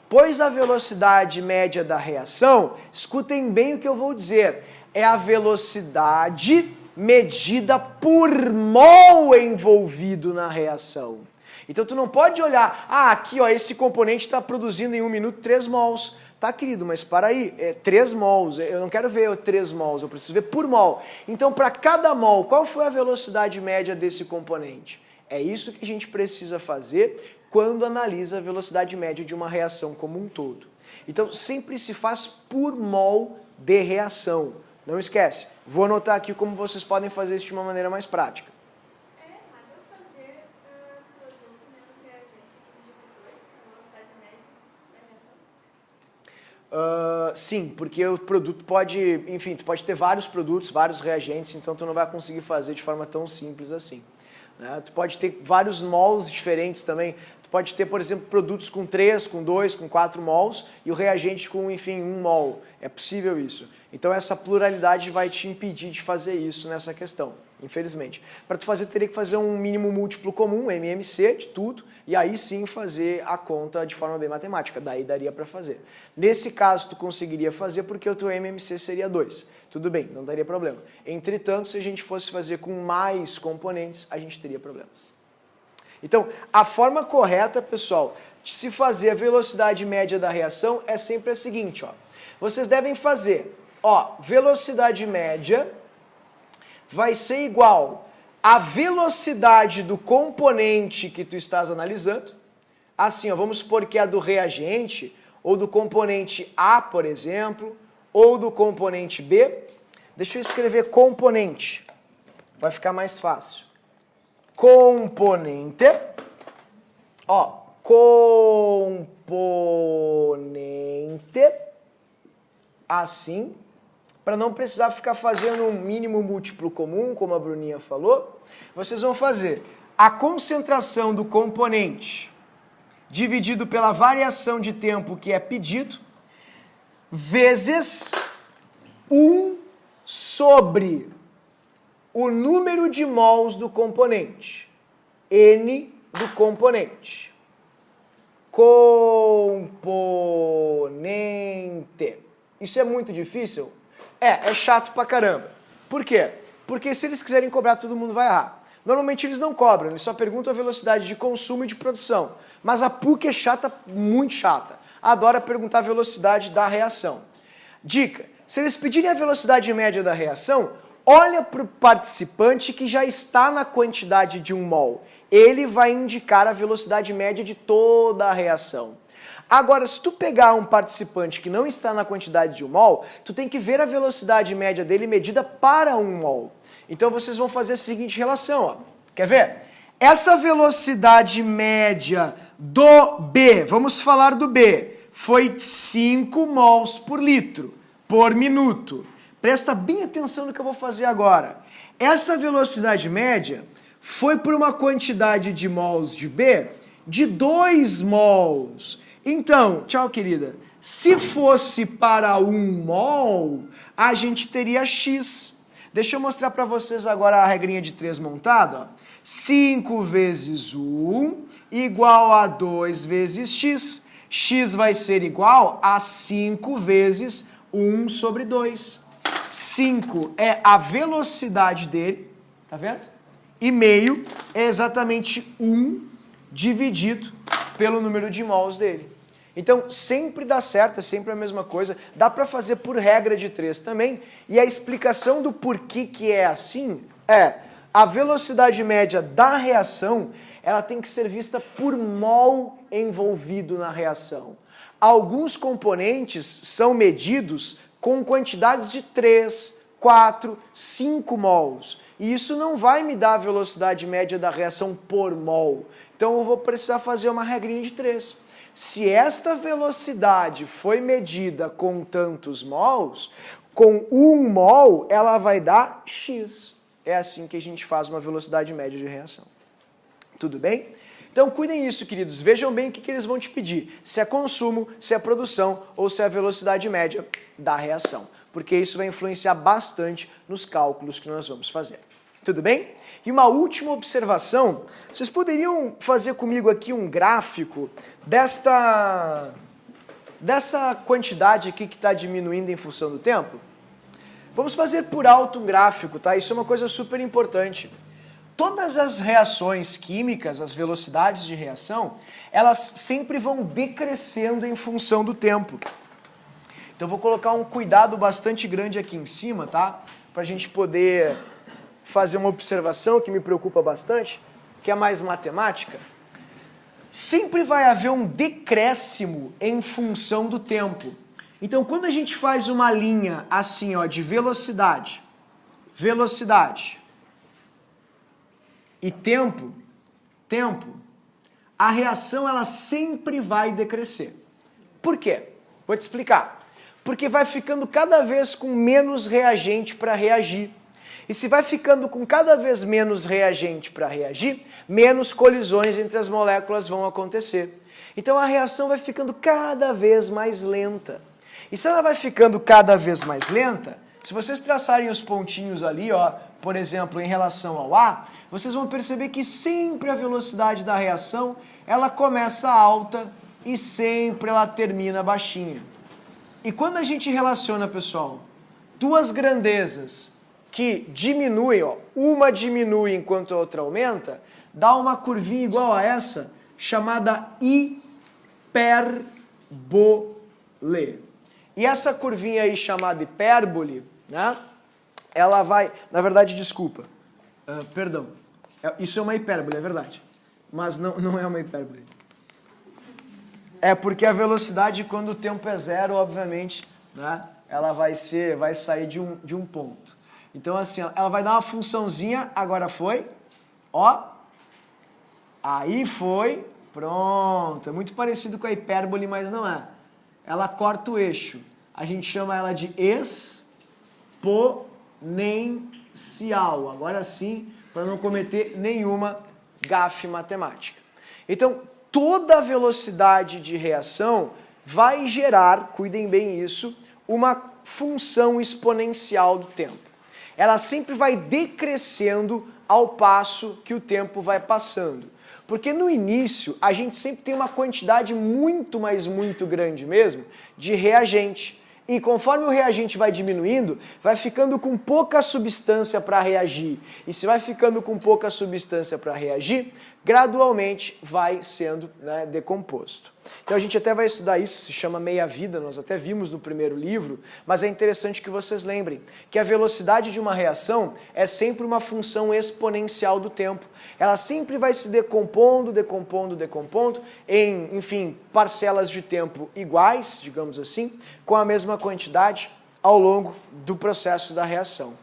Pois a velocidade média da reação, escutem bem o que eu vou dizer, é a velocidade medida por mol envolvido na reação. Então tu não pode olhar, aqui ó, esse componente está produzindo em 1 minuto 3 mols. Tá, querido, mas para aí, 3 mols, eu não quero ver 3 mols, eu preciso ver por mol. Então para cada mol, qual foi a velocidade média desse componente? É isso que a gente precisa fazer quando analisa a velocidade média de uma reação como um todo. Então, sempre se faz por mol de reação. Não esquece, vou anotar aqui como vocês podem fazer isso de uma maneira mais prática. É errado fazer produto menos reagente depois, a velocidade média da reação? Sim, porque o produto pode, tu pode ter vários produtos, vários reagentes, então tu não vai conseguir fazer de forma tão simples assim. Tu pode ter vários mols diferentes também. Tu pode ter, por exemplo, produtos com 3, com 2, com 4 mols e o reagente com, 1 mol. É possível isso. Então essa pluralidade vai te impedir de fazer isso nessa questão, infelizmente. Para tu fazer, teria que fazer um mínimo múltiplo comum, MMC, de tudo, e aí sim fazer a conta de forma bem matemática. Daí daria para fazer. Nesse caso, tu conseguiria fazer porque o teu MMC seria 2. Tudo bem, não daria problema. Entretanto, se a gente fosse fazer com mais componentes, a gente teria problemas. Então, a forma correta, pessoal, de se fazer a velocidade média da reação é sempre a seguinte, ó. vocês devem fazer, ó, velocidade média vai ser igual à velocidade do componente que tu estás analisando. Assim, ó, vamos supor que é a do reagente, ou do componente A, por exemplo, ou do componente B. Deixa eu escrever componente, vai ficar mais fácil. Componente, ó, componente, assim, para não precisar ficar fazendo um mínimo múltiplo comum, como a Bruninha falou, vocês vão fazer a concentração do componente dividido pela variação de tempo que é pedido, vezes 1 sobre o número de mols do componente, N do componente. Componente. Isso é muito difícil? É chato pra caramba. Por quê? Porque se eles quiserem cobrar, todo mundo vai errar. Normalmente eles não cobram, eles só perguntam a velocidade de consumo e de produção. Mas a PUC é chata, muito chata. Adora perguntar a velocidade da reação. Dica, se eles pedirem a velocidade média da reação, olha para o participante que já está na quantidade de 1 mol. Ele vai indicar a velocidade média de toda a reação. Agora, se tu pegar um participante que não está na quantidade de 1 mol, tu tem que ver a velocidade média dele medida para 1 mol. Então vocês vão fazer a seguinte relação, ó. Quer ver? Essa velocidade média do B, vamos falar do B, foi 5 mols por litro, por minuto. Presta bem atenção no que eu vou fazer agora. Essa velocidade média foi por uma quantidade de mols de B de 2 mols. Então, tchau querida, se fosse para 1 mol, a gente teria X. Deixa eu mostrar para vocês agora a regrinha de 3 montada. 5 vezes 1 igual a 2 vezes X. X vai ser igual a 5 vezes 1 sobre 2. 5 é a velocidade dele, tá vendo? E meio é exatamente 1 dividido pelo número de mols dele. Então, sempre dá certo, é sempre a mesma coisa. Dá para fazer por regra de 3 também. E a explicação do porquê que é assim é a velocidade média da reação, ela tem que ser vista por mol envolvido na reação. Alguns componentes são medidos com quantidades de 3, 4, 5 mols. E isso não vai me dar a velocidade média da reação por mol. Então eu vou precisar fazer uma regrinha de 3. Se esta velocidade foi medida com tantos mols, com 1 mol ela vai dar X. É assim que a gente faz uma velocidade média de reação. Tudo bem? Então cuidem disso, queridos. Vejam bem o que eles vão te pedir. Se é consumo, se é produção ou se é a velocidade média da reação. Porque isso vai influenciar bastante nos cálculos que nós vamos fazer. Tudo bem? E uma última observação. Vocês poderiam fazer comigo aqui um gráfico dessa quantidade aqui que está diminuindo em função do tempo? Vamos fazer por alto um gráfico, tá? Isso é uma coisa super importante. Todas as reações químicas, as velocidades de reação, elas sempre vão decrescendo em função do tempo. Então eu vou colocar um cuidado bastante grande aqui em cima, tá? Para a gente poder fazer uma observação que me preocupa bastante, que é mais matemática. Sempre vai haver um decréscimo em função do tempo. Então, quando a gente faz uma linha assim, ó, de velocidade e tempo, a reação ela sempre vai decrescer. Por quê? Vou te explicar. Porque vai ficando cada vez com menos reagente para reagir. E se vai ficando com cada vez menos reagente para reagir, menos colisões entre as moléculas vão acontecer. Então a reação vai ficando cada vez mais lenta. E se ela vai ficando cada vez mais lenta, se vocês traçarem os pontinhos ali, ó, por exemplo, em relação ao A, vocês vão perceber que sempre a velocidade da reação, ela começa alta e sempre ela termina baixinha. E quando a gente relaciona, pessoal, duas grandezas que diminuem, ó, uma diminui enquanto a outra aumenta, dá uma curvinha igual a essa, chamada hipérbole. E essa curvinha aí chamada hipérbole, né? Ela vai... Na verdade, desculpa. Perdão. Isso é uma hipérbole, é verdade. Mas não é uma hipérbole. É porque a velocidade, quando o tempo é zero, obviamente, né? Ela vai sair de um ponto. Então, assim, ó, ela vai dar uma funçãozinha, agora foi, ó, aí foi, pronto. É muito parecido com a hipérbole, mas não é. Ela corta o eixo. A gente chama ela de exponencial. Agora sim, para não cometer nenhuma gafe matemática. Então, toda velocidade de reação vai gerar, cuidem bem isso, uma função exponencial do tempo. Ela sempre vai decrescendo ao passo que o tempo vai passando. Porque no início, a gente sempre tem uma quantidade muito, mas muito grande mesmo, de reagente. E conforme o reagente vai diminuindo, vai ficando com pouca substância para reagir. E se vai ficando com pouca substância para reagir, gradualmente vai sendo, né, decomposto. Então a gente até vai estudar isso, se chama meia-vida, nós até vimos no primeiro livro, mas é interessante que vocês lembrem que a velocidade de uma reação é sempre uma função exponencial do tempo. Ela sempre vai se decompondo em, enfim, parcelas de tempo iguais, digamos assim, com a mesma quantidade ao longo do processo da reação.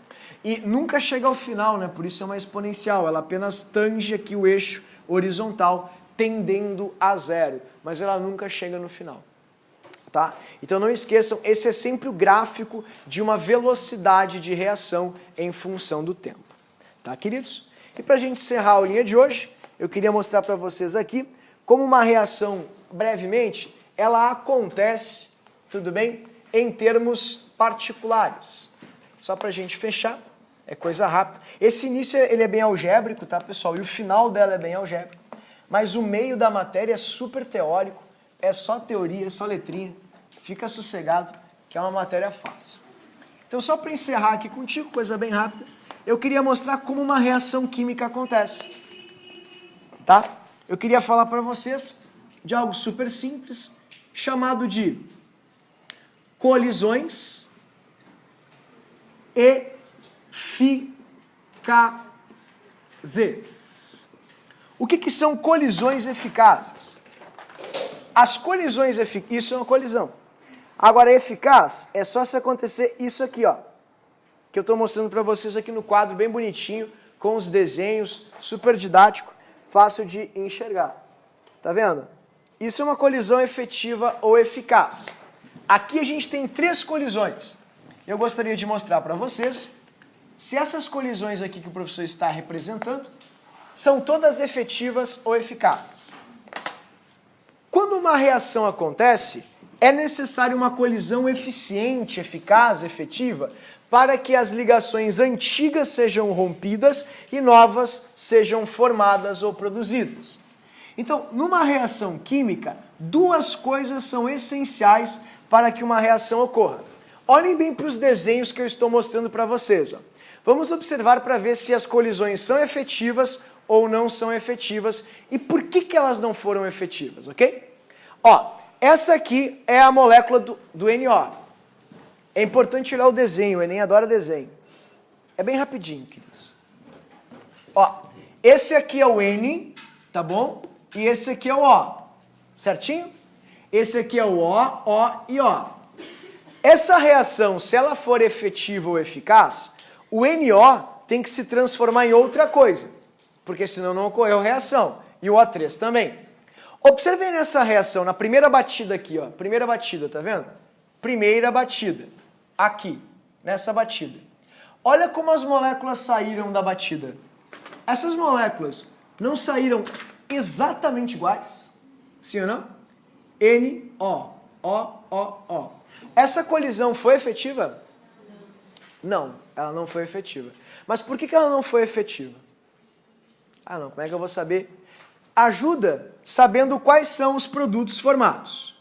E nunca chega ao final, né? Por isso é uma exponencial, ela apenas tange aqui o eixo horizontal, tendendo a zero, mas ela nunca chega no final. Tá? Então não esqueçam, esse é sempre o gráfico de uma velocidade de reação em função do tempo. Tá, queridos? E para a gente encerrar a aulinha de hoje, eu queria mostrar para vocês aqui como uma reação, brevemente, ela acontece, tudo bem, em termos particulares. Só para a gente fechar, é coisa rápida. Esse início ele é bem algébrico, tá, pessoal? E o final dela é bem algébrico. Mas o meio da matéria é super teórico, é só teoria, é só letrinha. Fica sossegado, que é uma matéria fácil. Então, só para encerrar aqui contigo, coisa bem rápida, eu queria mostrar como uma reação química acontece. Tá? Eu queria falar para vocês de algo super simples, chamado de colisões eficazes. O que são colisões eficazes? As colisões eficazes, isso é uma colisão. Agora, eficaz é só se acontecer isso aqui, ó, que eu estou mostrando para vocês aqui no quadro, bem bonitinho, com os desenhos, super didático, fácil de enxergar. Tá vendo? Isso é uma colisão efetiva ou eficaz. Aqui a gente tem 3 colisões. Eu gostaria de mostrar para vocês se essas colisões aqui que o professor está representando são todas efetivas ou eficazes. Quando uma reação acontece, é necessário uma colisão eficiente, eficaz, efetiva, para que as ligações antigas sejam rompidas e novas sejam formadas ou produzidas. Então, numa reação química, 2 coisas são essenciais para que uma reação ocorra. Olhem bem para os desenhos que eu estou mostrando para vocês. Ó. Vamos observar para ver se as colisões são efetivas ou não são efetivas e por que elas não foram efetivas, ok? Ó, essa aqui é a molécula do NO. É importante olhar o desenho, o Enem adora desenho. É bem rapidinho, queridos. Ó, esse aqui é o N, tá bom? E esse aqui é o O, certinho? Esse aqui é o O e O. Essa reação, se ela for efetiva ou eficaz, o NO tem que se transformar em outra coisa, porque senão não ocorreu reação. E o O3 também. Observem nessa reação, na primeira batida aqui, ó. Primeira batida, tá vendo? Primeira batida. Aqui, nessa batida. Olha como as moléculas saíram da batida. Essas moléculas não saíram exatamente iguais? Sim ou não? NO, O. Essa colisão foi efetiva? Não, ela não foi efetiva. Mas por que ela não foi efetiva? Ah, não, como é que eu vou saber? Ajuda sabendo quais são os produtos formados.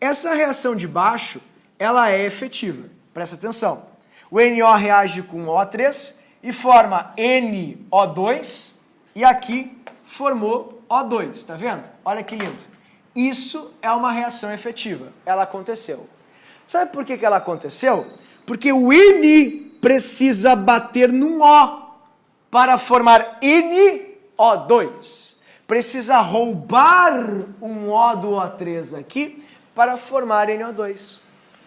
Essa reação de baixo, ela é efetiva. Presta atenção. O NO reage com o O3 e forma NO2 e aqui formou O2, tá vendo? Olha que lindo. Isso é uma reação efetiva. Ela aconteceu. Sabe por que ela aconteceu? Porque o N precisa bater num O para formar NO2. Precisa roubar um O do O3 aqui para formar NO2.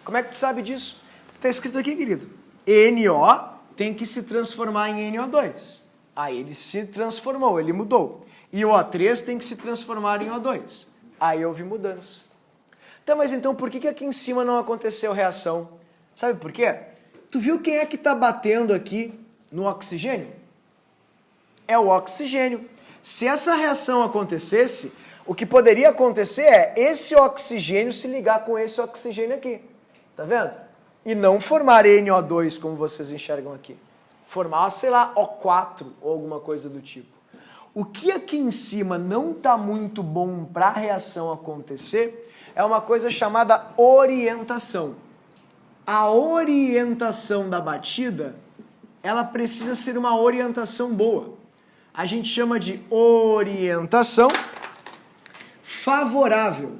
Como é que tu sabe disso? Está escrito aqui, querido. NO tem que se transformar em NO2. Aí ele se transformou, ele mudou. E o O3 tem que se transformar em O2. Aí houve mudança. Tá, mas então por que aqui em cima não aconteceu reação? Sabe por quê? Tu viu quem é que está batendo aqui no oxigênio? É o oxigênio. Se essa reação acontecesse, o que poderia acontecer é esse oxigênio se ligar com esse oxigênio aqui. Tá vendo? E não formar NO2 como vocês enxergam aqui. Formar, sei lá, O4 ou alguma coisa do tipo. O que aqui em cima não está muito bom para a reação acontecer é uma coisa chamada orientação. A orientação da batida, ela precisa ser uma orientação boa. A gente chama de orientação favorável.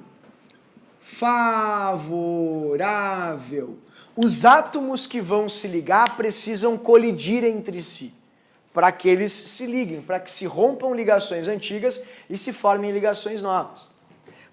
Favorável. Os átomos que vão se ligar precisam colidir entre si, para que eles se liguem, para que se rompam ligações antigas e se formem ligações novas.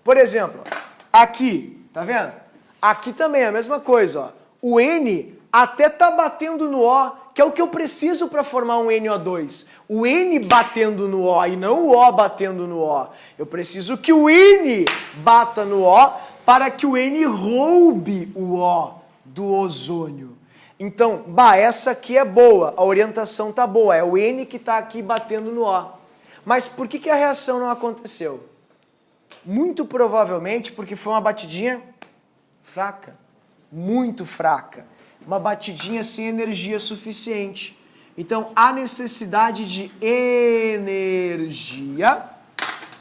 Por exemplo, aqui, tá vendo? Aqui também é a mesma coisa, ó. O N até tá batendo no O, que é o que eu preciso para formar um NO2. O N batendo no O e não o O batendo no O. Eu preciso que o N bata no O para que o N roube o O do ozônio. Então, essa aqui é boa, a orientação tá boa, é o N que tá aqui batendo no O. Mas por que a reação não aconteceu? Muito provavelmente porque foi uma batidinha fraca, muito fraca. Uma batidinha sem energia suficiente. Então, há necessidade de energia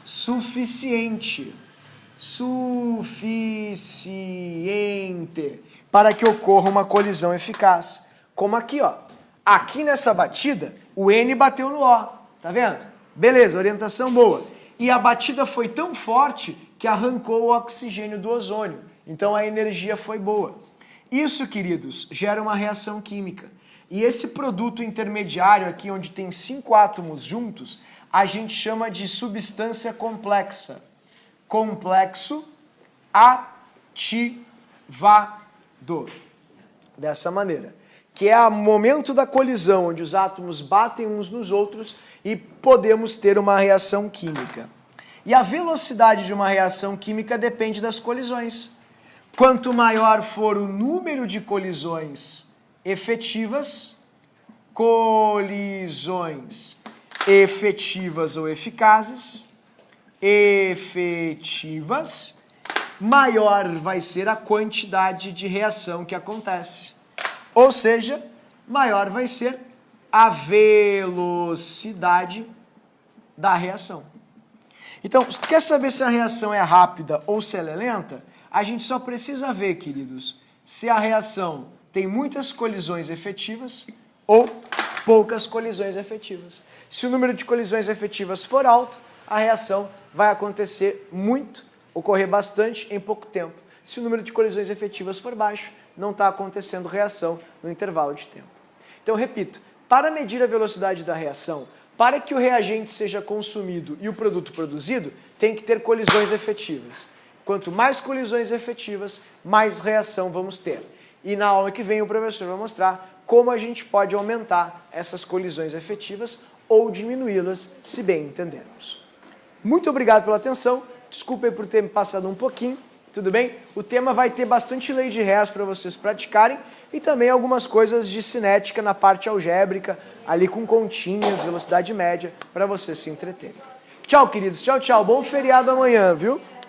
suficiente. Suficiente para que ocorra uma colisão eficaz. Como aqui, ó. Aqui nessa batida, o N bateu no O. Tá vendo? Beleza, orientação boa. E a batida foi tão forte que arrancou o oxigênio do ozônio. Então a energia foi boa. Isso, queridos, gera uma reação química. E esse produto intermediário aqui, onde tem 5 átomos juntos, a gente chama de substância complexa. Complexo ativado. Dessa maneira. Que é o momento da colisão, onde os átomos batem uns nos outros e podemos ter uma reação química. E a velocidade de uma reação química depende das colisões. Quanto maior for o número de colisões efetivas ou eficazes, maior vai ser a quantidade de reação que acontece. Ou seja, maior vai ser a velocidade da reação. Então, se tu quer saber se a reação é rápida ou se ela é lenta, a gente só precisa ver, queridos, se a reação tem muitas colisões efetivas ou poucas colisões efetivas. Se o número de colisões efetivas for alto, a reação vai acontecer muito, ocorrer bastante em pouco tempo. Se o número de colisões efetivas for baixo, não está acontecendo reação no intervalo de tempo. Então, repito, para medir a velocidade da reação, para que o reagente seja consumido e o produto produzido, tem que ter colisões efetivas. Quanto mais colisões efetivas, mais reação vamos ter. E na aula que vem o professor vai mostrar como a gente pode aumentar essas colisões efetivas ou diminuí-las, se bem entendermos. Muito obrigado pela atenção, desculpem por ter me passado um pouquinho, tudo bem? O tema vai ter bastante lei de Hess para vocês praticarem e também algumas coisas de cinética na parte algébrica, ali com continhas, velocidade média, para vocês se entreterem. Tchau, queridos, tchau, tchau, bom feriado amanhã, viu?